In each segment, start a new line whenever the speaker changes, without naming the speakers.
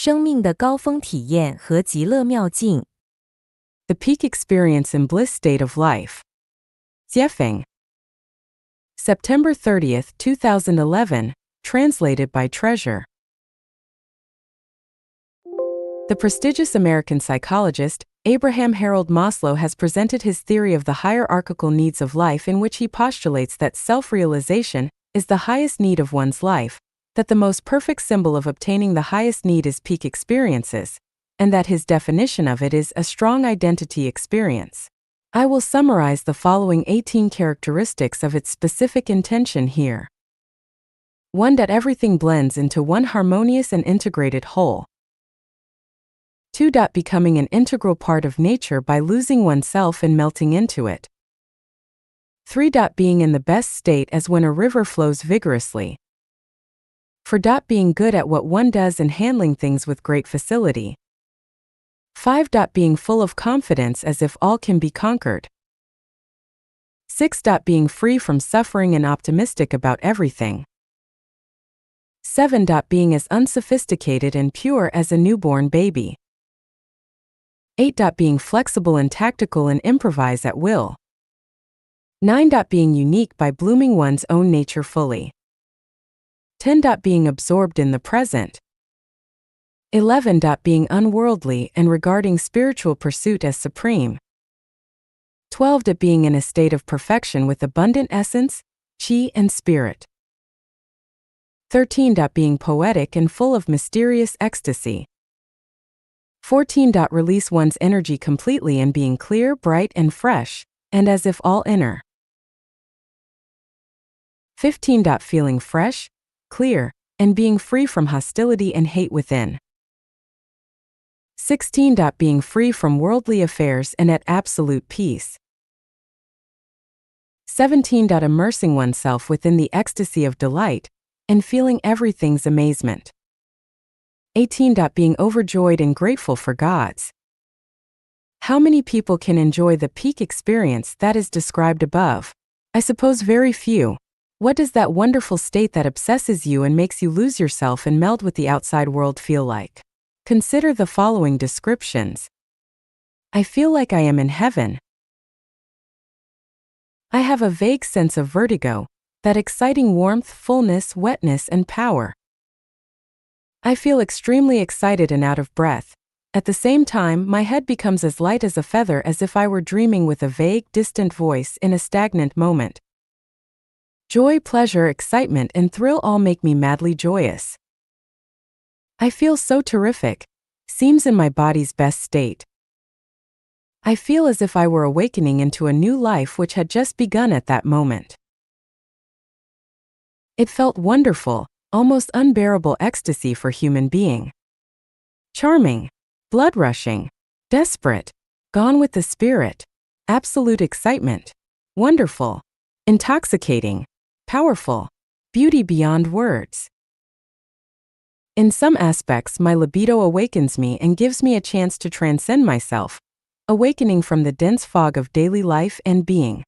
生命的高峰体验和极乐妙境。
The peak experience and bliss state of life. Jiefeng. September 30th, 2011, translated by Treasure. The prestigious American psychologist, Abraham Harold Maslow has presented his theory of the hierarchical needs of life, in which he postulates that self-realization is the highest need of one's life, that the most perfect symbol of obtaining the highest need is peak experiences, and that his definition of it is a strong identity experience. I will summarize the following 18 characteristics of its specific intention here. 1. That everything blends into one harmonious and integrated whole. 2. Becoming an integral part of nature by losing oneself and melting into it. 3. Being in the best state as when a river flows vigorously. 4. Being good at what one does and handling things with great facility. 5. Being full of confidence as if all can be conquered. 6. Being free from suffering and optimistic about everything. 7. Being as unsophisticated and pure as a newborn baby. 8. Being flexible and tactical and improvise at will. 9. Being unique by blooming one's own nature fully. 10. Being absorbed in the present. 11. Being unworldly and regarding spiritual pursuit as supreme. 12. Being in a state of perfection with abundant essence, chi, and spirit. 13. Being poetic and full of mysterious ecstasy. 14. Release one's energy completely and being clear, bright, and fresh, and as if all inner. 15. Feeling fresh, clear, and being free from hostility and hate within. 16. Being free from worldly affairs and at absolute peace. 17. Immersing oneself within the ecstasy of delight and feeling everything's amazement. 18. Being overjoyed and grateful for God's. How many people can enjoy the peak experience that is described above? I suppose very few. What does that wonderful state that obsesses you and makes you lose yourself and meld with the outside world feel like? Consider the following descriptions. I feel like I am in heaven. I have a vague sense of vertigo, that exciting warmth, fullness, wetness, and power. I feel extremely excited and out of breath. At the same time, my head becomes as light as a feather, as if I were dreaming with a vague, distant voice in a stagnant moment. Joy, pleasure, excitement, and thrill all make me madly joyous. I feel so terrific, seems in my body's best state. I feel as if I were awakening into a new life which had just begun at that moment. It felt wonderful, almost unbearable ecstasy for human being. Charming, blood-rushing, desperate, gone with the spirit, absolute excitement, wonderful, intoxicating, powerful, beauty beyond words. In some aspects, my libido awakens me and gives me a chance to transcend myself, awakening from the dense fog of daily life and being.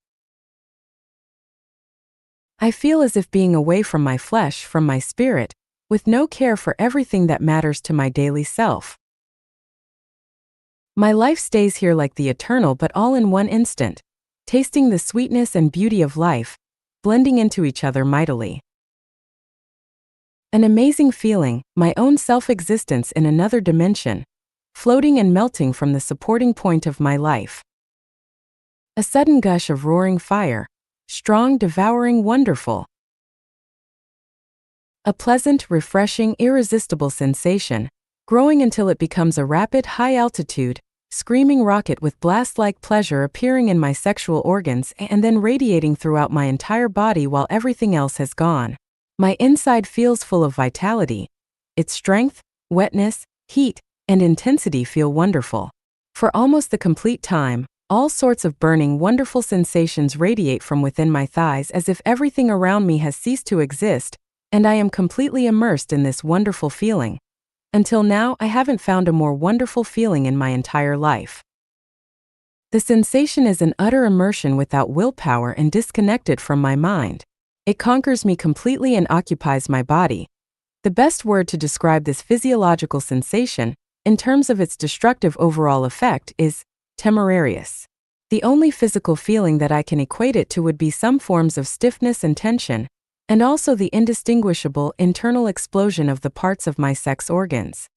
I feel as if being away from my flesh, from my spirit, with no care for everything that matters to my daily self. My life stays here like the eternal, but all in one instant, tasting the sweetness and beauty of life, blending into each other mightily. An amazing feeling, my own self-existence in another dimension, floating and melting from the supporting point of my life. A sudden gush of roaring fire, strong, devouring, wonderful. A pleasant, refreshing, irresistible sensation, growing until it becomes a rapid, high-altitude, screaming rocket with blast-like pleasure appearing in my sexual organs and then radiating throughout my entire body while everything else has gone. My inside feels full of vitality. Its strength, wetness, heat, and intensity feel wonderful. For almost the complete time, all sorts of burning, wonderful sensations radiate from within my thighs as if everything around me has ceased to exist, and I am completely immersed in this wonderful feeling. Until now, I haven't found a more wonderful feeling in my entire life. The sensation is an utter immersion without willpower and disconnected from my mind. It conquers me completely and occupies my body. The best word to describe this physiological sensation, in terms of its destructive overall effect, is temerarious. The only physical feeling that I can equate it to would be some forms of stiffness and tension, and also the indistinguishable internal explosion of the parts of my sex organs.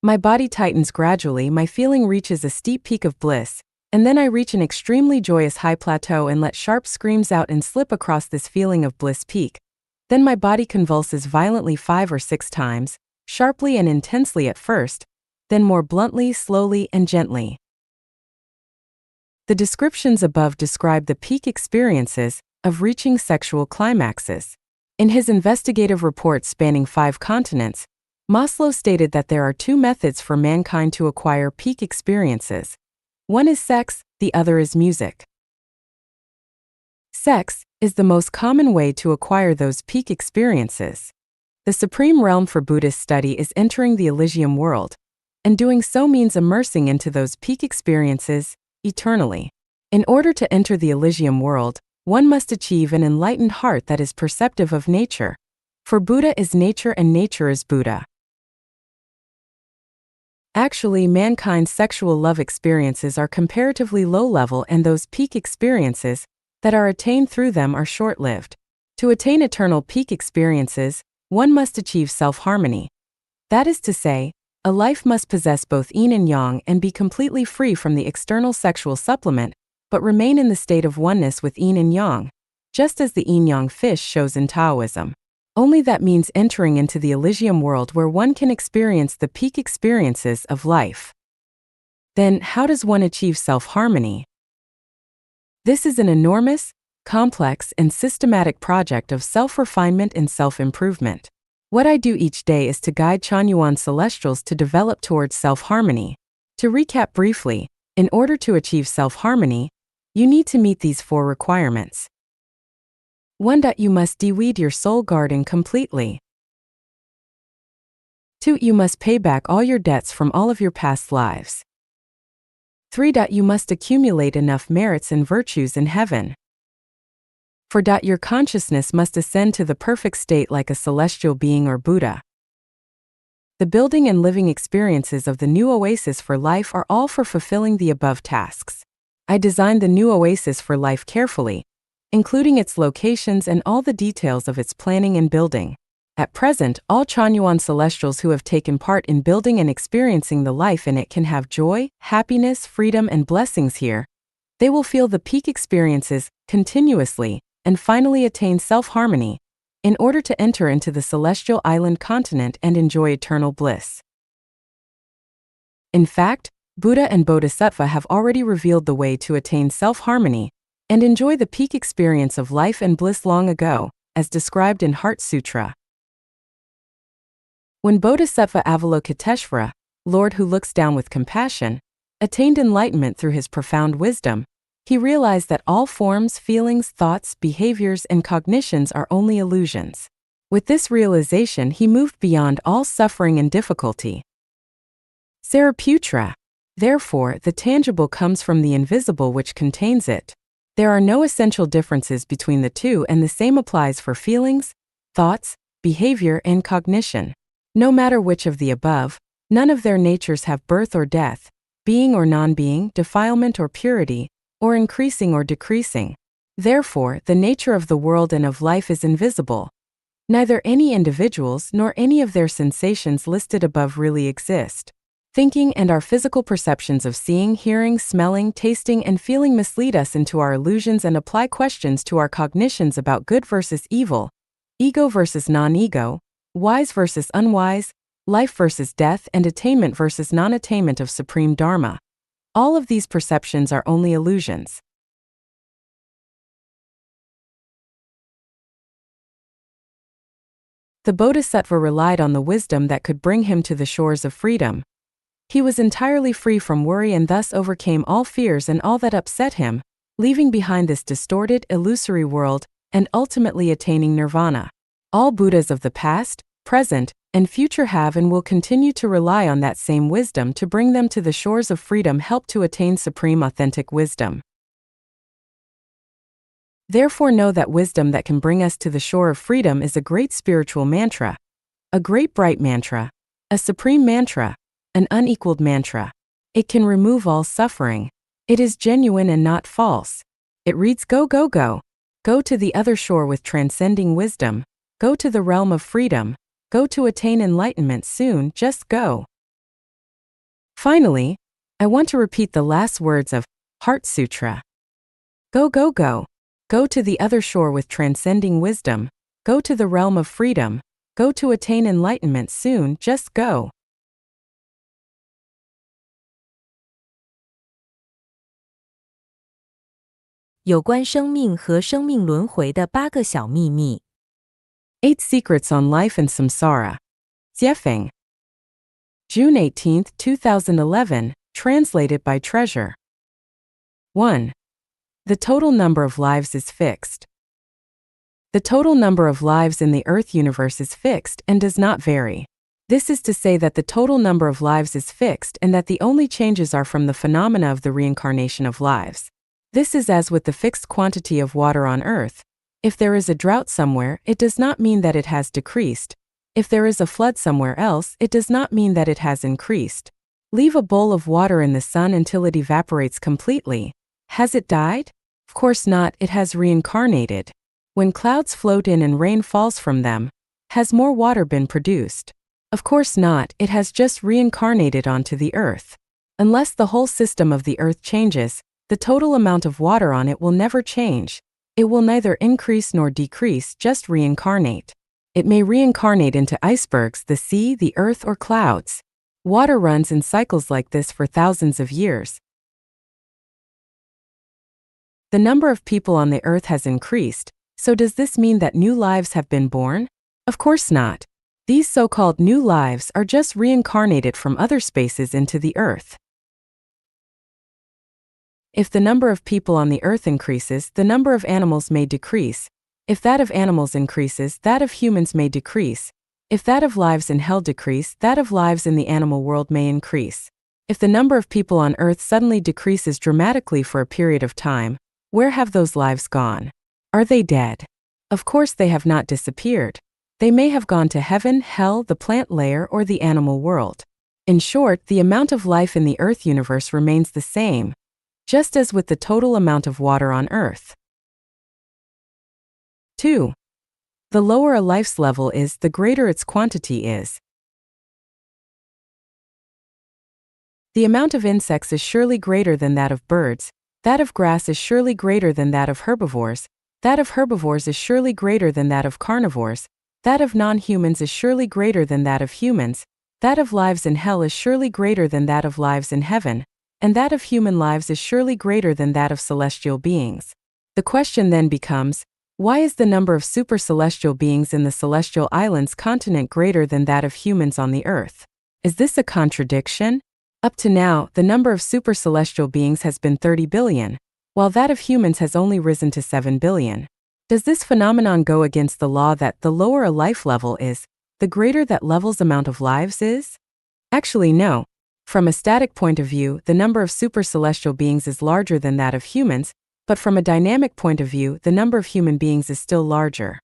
My body tightens gradually, my feeling reaches a steep peak of bliss, and then I reach an extremely joyous high plateau and let sharp screams out and slip across this feeling of bliss peak. Then my body convulses violently 5 or 6 times, sharply and intensely at first, then more bluntly, slowly, and gently. The descriptions above describe the peak experiences of reaching sexual climaxes. In his investigative report spanning 5 continents, Maslow stated that there are 2 methods for mankind to acquire peak experiences. One is sex, the other is music. Sex is the most common way to acquire those peak experiences. The supreme realm for Buddhist study is entering the Elysium world, and doing so means immersing into those peak experiences eternally. In order to enter the Elysium world, one must achieve an enlightened heart that is perceptive of nature, for Buddha is nature and nature is Buddha. Actually, mankind's sexual love experiences are comparatively low-level, and those peak experiences that are attained through them are short-lived. To attain eternal peak experiences, one must achieve self-harmony. That is to say, a life must possess both yin and yang and be completely free from the external sexual supplement, but remain in the state of oneness with yin and yang, just as the yin-yang fish shows in Taoism. Only that means entering into the Elysium world where one can experience the peak experiences of life. Then, how does one achieve self-harmony? This is an enormous, complex, and systematic project of self-refinement and self-improvement. What I do each day is to guide Chanyuan celestials to develop towards self-harmony. To recap briefly, in order to achieve self-harmony, you need to meet these 4 requirements. 1. You must de-weed your soul garden completely. 2. You must pay back all your debts from all of your past lives. 3. You must accumulate enough merits and virtues in heaven. 4. Your consciousness must ascend to the perfect state like a celestial being or Buddha. The building and living experiences of the new oasis for life are all for fulfilling the above tasks. I designed the new oasis for life carefully, including its locations and all the details of its planning and building. At present, all Chanyuan celestials who have taken part in building and experiencing the life in it can have joy, happiness, freedom, and blessings here. They will feel the peak experiences continuously and finally attain self-harmony in order to enter into the celestial island continent and enjoy eternal bliss. In fact, Buddha and Bodhisattva have already revealed the way to attain self-harmony and enjoy the peak experience of life and bliss long ago, as described in Heart Sutra. When Bodhisattva Avalokiteshvara, Lord who looks down with compassion, attained enlightenment through his profound wisdom, he realized that all forms, feelings, thoughts, behaviors, and cognitions are only illusions. With this realization, he moved beyond all suffering and difficulty. Sariputra. Therefore, the tangible comes from the invisible which contains it. There are no essential differences between the two, and the same applies for feelings, thoughts, behavior, and cognition. No matter which of the above, none of their natures have birth or death, being or non-being, defilement or purity, or increasing or decreasing. Therefore, the nature of the world and of life is invisible. Neither any individuals nor any of their sensations listed above really exist. Thinking and our physical perceptions of seeing, hearing, smelling, tasting, and feeling mislead us into our illusions and apply questions to our cognitions about good versus evil, ego versus non-ego, wise versus unwise, life versus death, and attainment versus non-attainment of supreme dharma. All of these perceptions are only illusions. The Bodhisattva relied on the wisdom that could bring him to the shores of freedom. He was entirely free from worry and thus overcame all fears and all that upset him, leaving behind this distorted, illusory world and ultimately attaining nirvana. All Buddhas of the past, present, and future have and will continue to rely on that same wisdom to bring them to the shores of freedom, help to attain supreme authentic wisdom. Therefore know that wisdom that can bring us to the shore of freedom is a great spiritual mantra, a great bright mantra, a supreme mantra, an unequaled mantra. It can remove all suffering. It is genuine and not false. It reads, go, go, go. Go to the other shore with transcending wisdom. Go to the realm of freedom. Go to attain enlightenment soon, just go. Finally, I want to repeat the last words of Heart Sutra. Go, go, go. Go to the other shore with transcending wisdom. Go to the realm of freedom. Go to attain enlightenment soon, just go.
有关生命和生命轮回的8个小秘密。
8 Secrets on Life and Samsara. Jiefeng. June 18, 2011, translated by Treasure. 1. The total number of lives is fixed. The total number of lives in the Earth universe is fixed and does not vary. This is to say that the total number of lives is fixed and that the only changes are from the phenomena of the reincarnation of lives. This is as with the fixed quantity of water on Earth. If there is a drought somewhere, it does not mean that it has decreased. If there is a flood somewhere else, it does not mean that it has increased. Leave a bowl of water in the sun until it evaporates completely. Has it died? Of course not, it has reincarnated. When clouds float in and rain falls from them, has more water been produced? Of course not, it has just reincarnated onto the Earth. Unless the whole system of the Earth changes, the total amount of water on it will never change. It will neither increase nor decrease, just reincarnate. It may reincarnate into icebergs, the sea, the earth, or clouds. Water runs in cycles like this for thousands of years. The number of people on the earth has increased, so does this mean that new lives have been born? Of course not. These so-called new lives are just reincarnated from other spaces into the earth. If the number of people on the earth increases, the number of animals may decrease. If that of animals increases, that of humans may decrease. If that of lives in hell decrease, that of lives in the animal world may increase. If the number of people on earth suddenly decreases dramatically for a period of time, where have those lives gone? Are they dead? Of course they have not disappeared. They may have gone to heaven, hell, the plant layer, or the animal world. In short, the amount of life in the earth universe remains the same, just as with the total amount of water on Earth. 2. The lower a life's level is, the greater its quantity is. The amount of insects is surely greater than that of birds, that of grass is surely greater than that of herbivores is surely greater than that of carnivores, that of non-humans is surely greater than that of humans, that of lives in hell is surely greater than that of lives in heaven, and that of human lives is surely greater than that of celestial beings. The question then becomes, why is the number of super-celestial beings in the celestial islands continent greater than that of humans on the earth? Is this a contradiction? Up to now, the number of super-celestial beings has been 30 billion, while that of humans has only risen to 7 billion. Does this phenomenon go against the law that the lower a life level is, the greater that level's amount of lives is? Actually, no. From a static point of view, the number of super-celestial beings is larger than that of humans, but from a dynamic point of view, the number of human beings is still larger.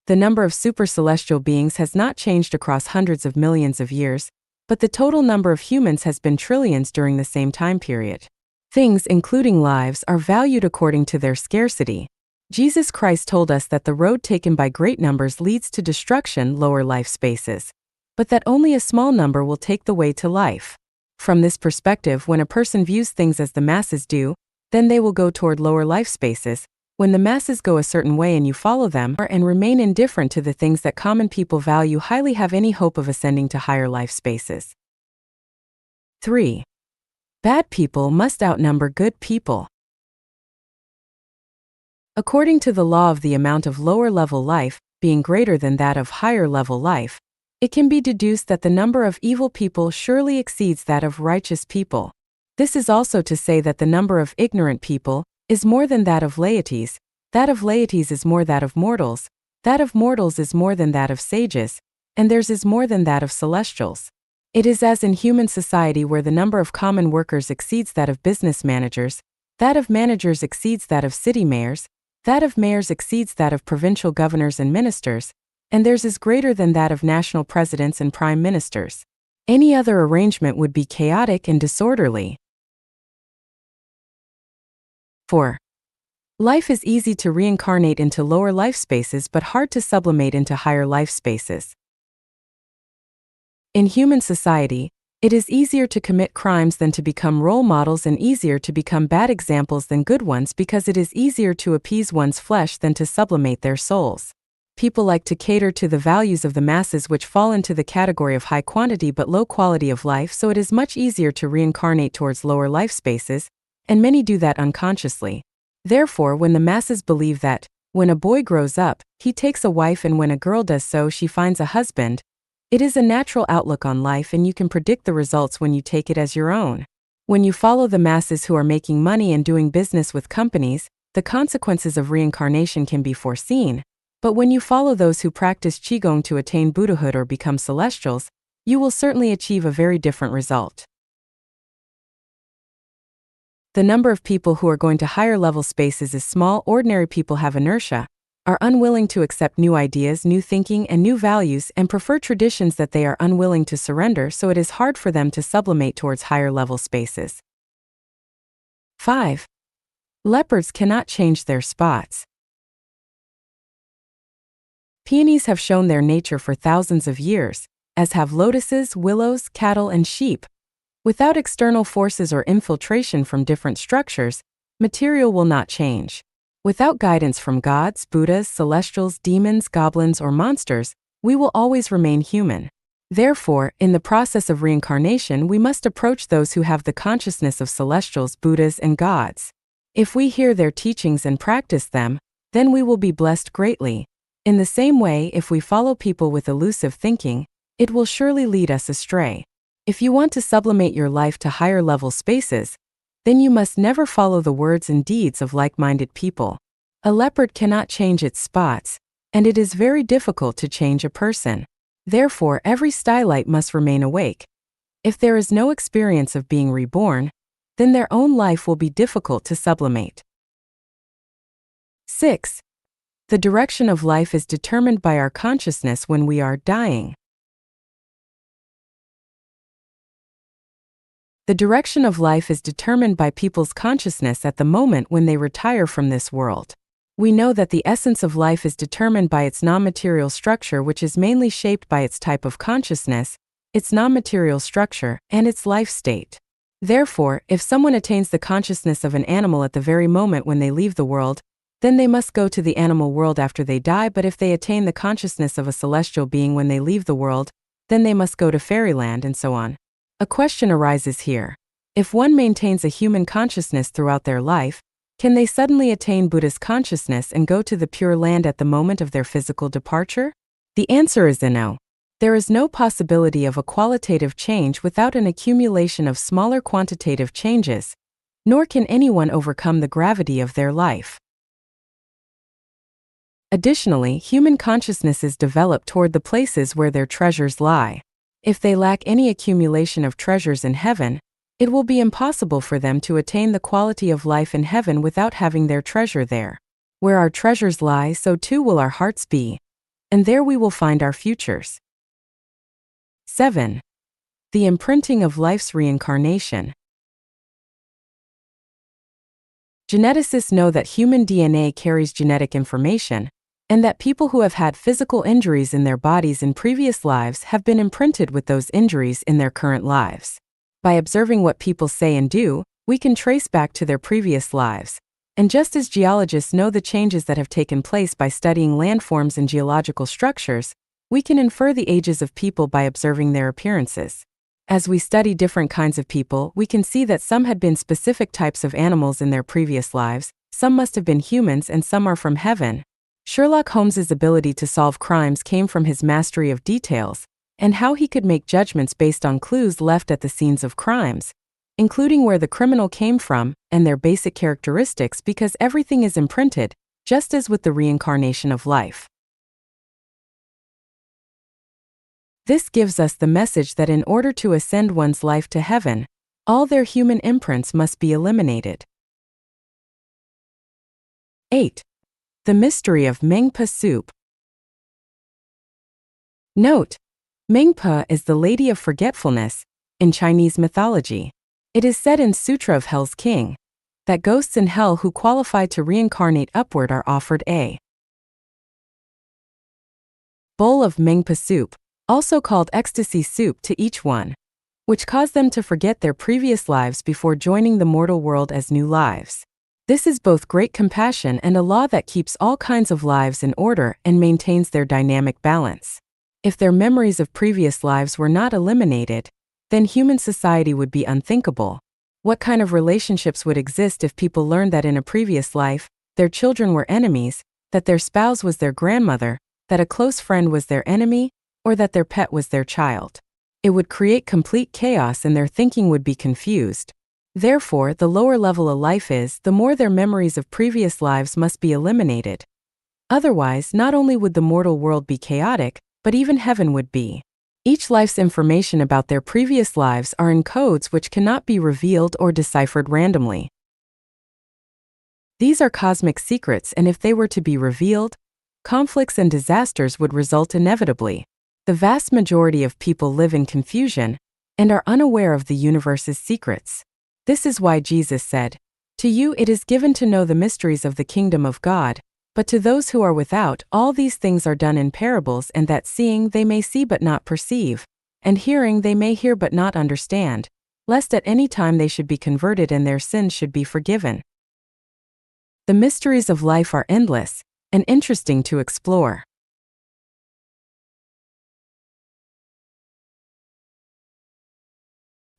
The number of super-celestial beings has not changed across hundreds of millions of years, but the total number of humans has been trillions during the same time period. Things, including lives, are valued according to their scarcity. Jesus Christ told us that the road taken by great numbers leads to destruction, lower life spaces, but that only a small number will take the way to life. From this perspective, when a person views things as the masses do, then they will go toward lower life spaces. When the masses go a certain way and you follow them and remain indifferent to the things that common people value, highly have any hope of ascending to higher life spaces. 3. Bad people must outnumber good people. According to the law of the amount of lower level life being greater than that of higher level life, it can be deduced that the number of evil people surely exceeds that of righteous people. This is also to say that the number of ignorant people is more than that of laities is more that of mortals is more than that of sages, and theirs is more than that of celestials. It is as in human society where the number of common workers exceeds that of business managers, That of managers exceeds that of city mayors, that of mayors exceeds that of provincial governors and ministers, and theirs is greater than that of national presidents and prime ministers. Any other arrangement would be chaotic and disorderly. 4. Life is easy to reincarnate into lower life spaces but hard to sublimate into higher life spaces. In human society, it is easier to commit crimes than to become role models and easier to become bad examples than good ones because it is easier to appease one's flesh than to sublimate their souls. People like to cater to the values of the masses which fall into the category of high quantity but low quality of life, so it is much easier to reincarnate towards lower life spaces, and many do that unconsciously. Therefore, when the masses believe that, when a boy grows up, he takes a wife and when a girl does so she finds a husband, it is a natural outlook on life and you can predict the results when you take it as your own. When you follow the masses who are making money and doing business with companies, the consequences of reincarnation can be foreseen, but when you follow those who practice Qigong to attain Buddhahood or become celestials, you will certainly achieve a very different result. The number of people who are going to higher level spaces is small. Ordinary people have inertia, are unwilling to accept new ideas, new thinking, and new values, and prefer traditions that they are unwilling to surrender, so it is hard for them to sublimate towards higher level spaces. 5. Leopards cannot change their spots. Peonies have shown their nature for thousands of years, as have lotuses, willows, cattle, and sheep. Without external forces or infiltration from different structures, material will not change. Without guidance from gods, Buddhas, celestials, demons, goblins, or monsters, we will always remain human. Therefore, in the process of reincarnation, we must approach those who have the consciousness of celestials, Buddhas, and gods. If we hear their teachings and practice them, then we will be blessed greatly. In the same way, if we follow people with elusive thinking, it will surely lead us astray. If you want to sublimate your life to higher level spaces, then you must never follow the words and deeds of like-minded people. A leopard cannot change its spots, and it is very difficult to change a person. Therefore, every stylite must remain awake. If there is no experience of being reborn, then their own life will be difficult to sublimate. 6. The direction of life is determined by our consciousness when we are dying. The direction of life is determined by people's consciousness at the moment when they retire from this world. We know that the essence of life is determined by its non-material structure, which is mainly shaped by its type of consciousness, its non-material structure, and its life state. Therefore, if someone attains the consciousness of an animal at the very moment when they leave the world, then they must go to the animal world after they die, but if they attain the consciousness of a celestial being when they leave the world, then they must go to fairyland, and so on. A question arises here. If one maintains a human consciousness throughout their life, can they suddenly attain Buddha's consciousness and go to the Pure Land at the moment of their physical departure? The answer is no. There is no possibility of a qualitative change without an accumulation of smaller quantitative changes, nor can anyone overcome the gravity of their life. Additionally, human consciousnesses develop toward the places where their treasures lie. If they lack any accumulation of treasures in heaven, it will be impossible for them to attain the quality of life in heaven without having their treasure there. Where our treasures lie, so too will our hearts be, and there we will find our futures. 7. The imprinting of life's reincarnation. Geneticists know that human DNA carries genetic information, and that people who have had physical injuries in their bodies in previous lives have been imprinted with those injuries in their current lives. By observing what people say and do, we can trace back to their previous lives. And just as geologists know the changes that have taken place by studying landforms and geological structures, we can infer the ages of people by observing their appearances. As we study different kinds of people, we can see that some had been specific types of animals in their previous lives, some must have been humans, and some are from heaven. Sherlock Holmes's ability to solve crimes came from his mastery of details, and how he could make judgments based on clues left at the scenes of crimes, including where the criminal came from and their basic characteristics, because everything is imprinted, just as with the reincarnation of life. This gives us the message that in order to ascend one's life to heaven, all their human imprints must be eliminated. 8. The mystery of Mengpa soup. Note: Mengpa is the Lady of Forgetfulness in Chinese mythology. It is said in Sutra of Hell's King that ghosts in hell who qualify to reincarnate upward are offered a bowl of Mengpa soup, also called ecstasy soup, to each one, which cause them to forget their previous lives before joining the mortal world as new lives. This is both great compassion and a law that keeps all kinds of lives in order and maintains their dynamic balance. If their memories of previous lives were not eliminated, then human society would be unthinkable. What kind of relationships would exist if people learned that in a previous life, their children were enemies, that their spouse was their grandmother, that a close friend was their enemy, or that their pet was their child? It would create complete chaos and their thinking would be confused. Therefore, the lower level a life is, the more their memories of previous lives must be eliminated. Otherwise, not only would the mortal world be chaotic, but even heaven would be. Each life's information about their previous lives are in codes which cannot be revealed or deciphered randomly. These are cosmic secrets, and if they were to be revealed, conflicts and disasters would result inevitably. The vast majority of people live in confusion and are unaware of the universe's secrets. This is why Jesus said, "To you it is given to know the mysteries of the kingdom of God, but to those who are without, all these things are done in parables, and that seeing they may see but not perceive, and hearing they may hear but not understand, lest at any time they should be converted and their sins should be forgiven." The mysteries of life are endless and interesting to explore.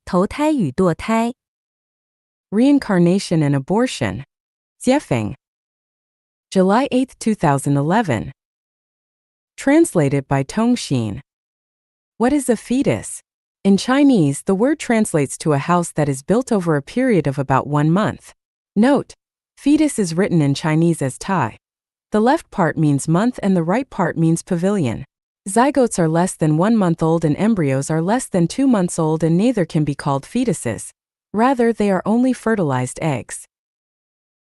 投胎与堕胎
Reincarnation and Abortion. Jiefeng. July 8, 2011. Translated by Tongxin. What is a fetus? In Chinese, the word translates to a house that is built over a period of about 1 month. Note: fetus is written in Chinese as tai. The left part means month and the right part means pavilion. Zygotes are less than 1 month old and embryos are less than 2 months old and neither can be called fetuses. Rather, they are only fertilized eggs.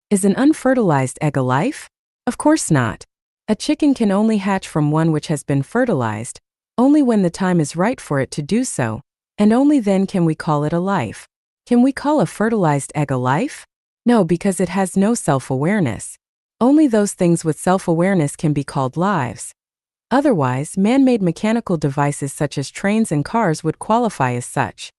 Is an unfertilized egg a life? Of course not. A chicken can only hatch from one which has been fertilized, only when the time is right for it to do so, and only then can we call it a life. Can we call a fertilized egg a life? No, because it has no self-awareness. Only those things with self-awareness can be called lives. Otherwise, man-made mechanical devices such as trains and cars would qualify as such.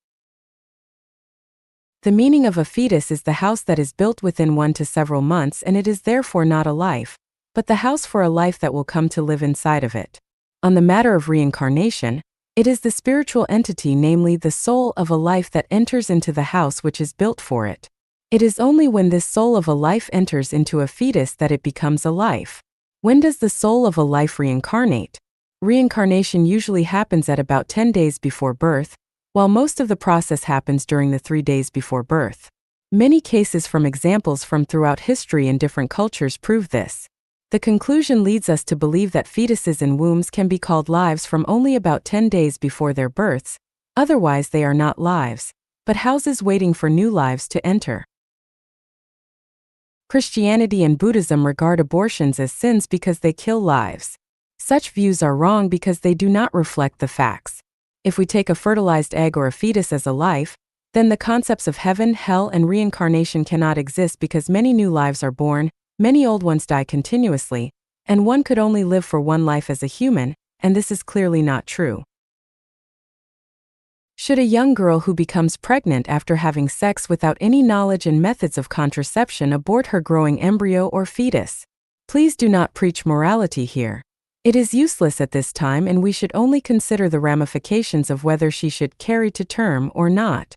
The meaning of a fetus is the house that is built within 1 to several months, and it is therefore not a life, but the house for a life that will come to live inside of it. On the matter of reincarnation, it is the spiritual entity, namely the soul of a life, that enters into the house which is built for it. It is only when this soul of a life enters into a fetus that it becomes a life. When does the soul of a life reincarnate? Reincarnation usually happens at about 10 days before birth, while most of the process happens during the 3 days before birth. Many cases from examples from throughout history in different cultures prove this. The conclusion leads us to believe that fetuses in wombs can be called lives from only about 10 days before their births, otherwise they are not lives, but houses waiting for new lives to enter. Christianity and Buddhism regard abortions as sins because they kill lives. Such views are wrong because they do not reflect the facts. If we take a fertilized egg or a fetus as a life, then the concepts of heaven, hell, and reincarnation cannot exist because many new lives are born, many old ones die continuously, and one could only live for one life as a human, and this is clearly not true. Should a young girl who becomes pregnant after having sex without any knowledge and methods of contraception abort her growing embryo or fetus? Please do not preach morality here. It is useless at this time, and we should only consider the ramifications of whether she should carry to term or not.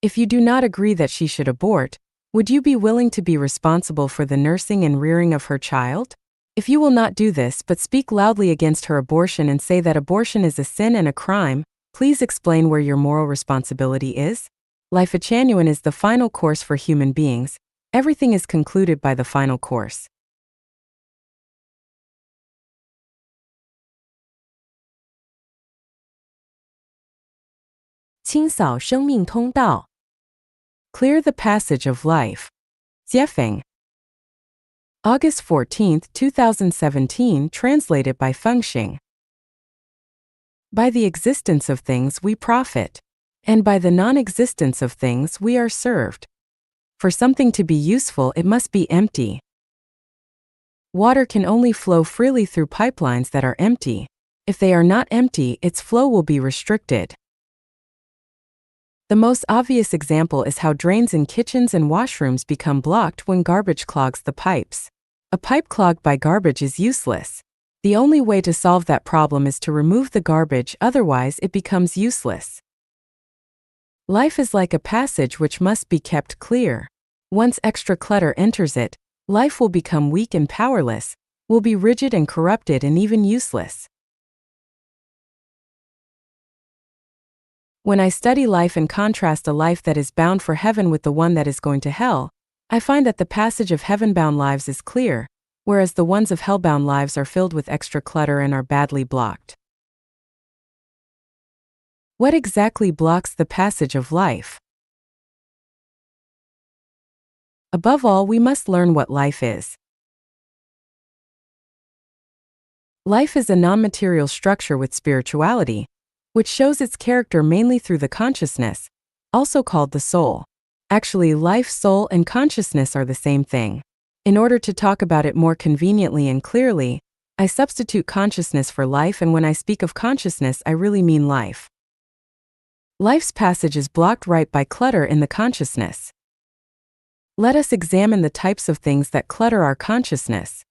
If you do not agree that she should abort, would you be willing to be responsible for the nursing and rearing of her child? If you will not do this but speak loudly against her abortion and say that abortion is a sin and a crime, please explain where your moral responsibility is. Life genuine is the final course for human beings. Everything is concluded by the final course.
清扫生命通道
Clear the passage of life. Jiefeng. August 14, 2017, translated by Fengxing. By the existence of things we profit, and by the non-existence of things we are served. For something to be useful, it must be empty. Water can only flow freely through pipelines that are empty. If they are not empty, its flow will be restricted. The most obvious example is how drains in kitchens and washrooms become blocked when garbage clogs the pipes. A pipe clogged by garbage is useless. The only way to solve that problem is to remove the garbage, otherwise it becomes useless. Life is like a passage which must be kept clear. Once extra clutter enters it, life will become weak and powerless, will be rigid and corrupted and even useless. When I study life and contrast a life that is bound for heaven with the one that is going to hell, I find that the passage of heaven-bound lives is clear, whereas the ones of hell-bound lives are filled with extra clutter and are badly blocked. What exactly blocks the passage of life? Above all, we must learn what life is. Life is a non-material structure with spirituality, which shows its character mainly through the consciousness, also called the soul. Actually, life, soul, and consciousness are the same thing. In order to talk about it more conveniently and clearly, I substitute consciousness for life, and when I speak of consciousness, I really mean life. Life's passage is blocked right by clutter in the consciousness. Let us examine the types of things that clutter our consciousness.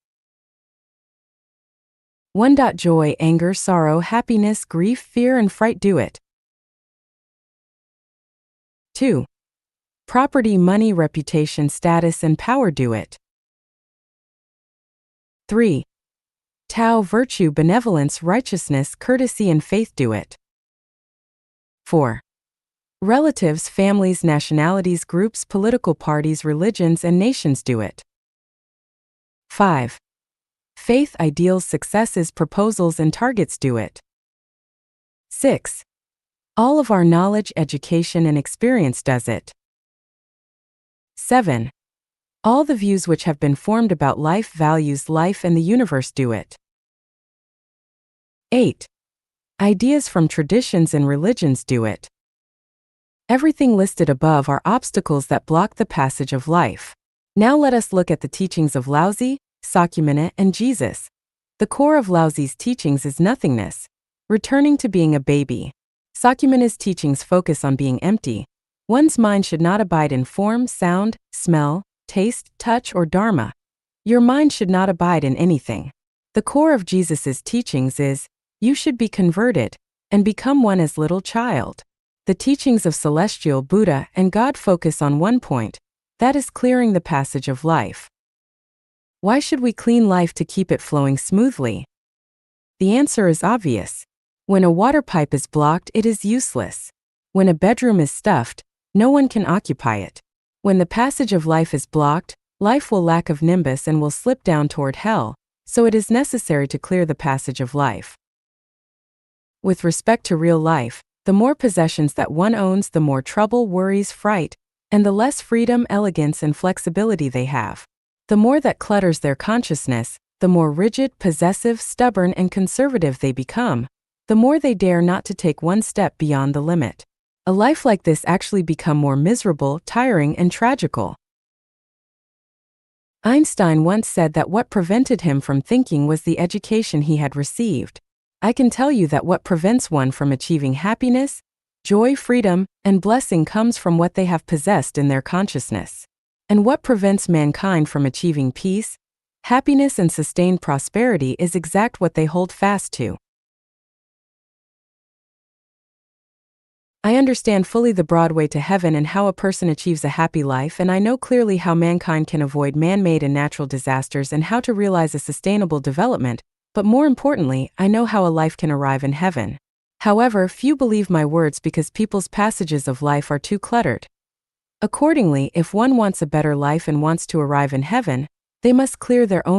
1. Joy, anger, sorrow, happiness, grief, fear, and fright do it. 2. Property, money, reputation, status, and power do it. 3. Tao, virtue, benevolence, righteousness, courtesy, and faith do it. 4. Relatives, families, nationalities, groups, political parties, religions, and nations do it. 5. Faith, ideals, successes, proposals, and targets do it. 6. All of our knowledge, education, and experience does it. 7. All the views which have been formed about life, values, life, and the universe do it. 8. Ideas from traditions and religions do it. Everything listed above are obstacles that block the passage of life. Now let us look at the teachings of Laozi, Sakyamuni, and Jesus. The core of Laozi's teachings is nothingness, returning to being a baby. Sakyamuni's teachings focus on being empty. One's mind should not abide in form, sound, smell, taste, touch, or dharma. Your mind should not abide in anything. The core of Jesus's teachings is, you should be converted and become one as little child. The teachings of Celestial Buddha and God focus on one point, that is clearing the passage of life. Why should we clean life to keep it flowing smoothly? The answer is obvious. When a water pipe is blocked, it is useless. When a bedroom is stuffed, no one can occupy it. When the passage of life is blocked, life will lack of nimbus and will slip down toward hell, so it is necessary to clear the passage of life. With respect to real life, the more possessions that one owns, the more trouble, worries, fright, and the less freedom, elegance, and flexibility they have. The more that clutters their consciousness, the more rigid, possessive, stubborn, and conservative they become, the more they dare not to take one step beyond the limit. A life like this actually becomes more miserable, tiring, and tragical. Einstein once said that what prevented him from thinking was the education he had received. I can tell you that what prevents one from achieving happiness, joy, freedom, and blessing comes from what they have possessed in their consciousness. And what prevents mankind from achieving peace, happiness, and sustained prosperity is exact what they hold fast to. I understand fully the broad way to heaven and how a person achieves a happy life, and I know clearly how mankind can avoid man-made and natural disasters and how to realize a sustainable development, but more importantly, I know how a life can arrive in heaven. However, few believe my words because people's passages of life are too cluttered. Accordingly, if one wants a better life and wants to arrive in heaven, they must clear their own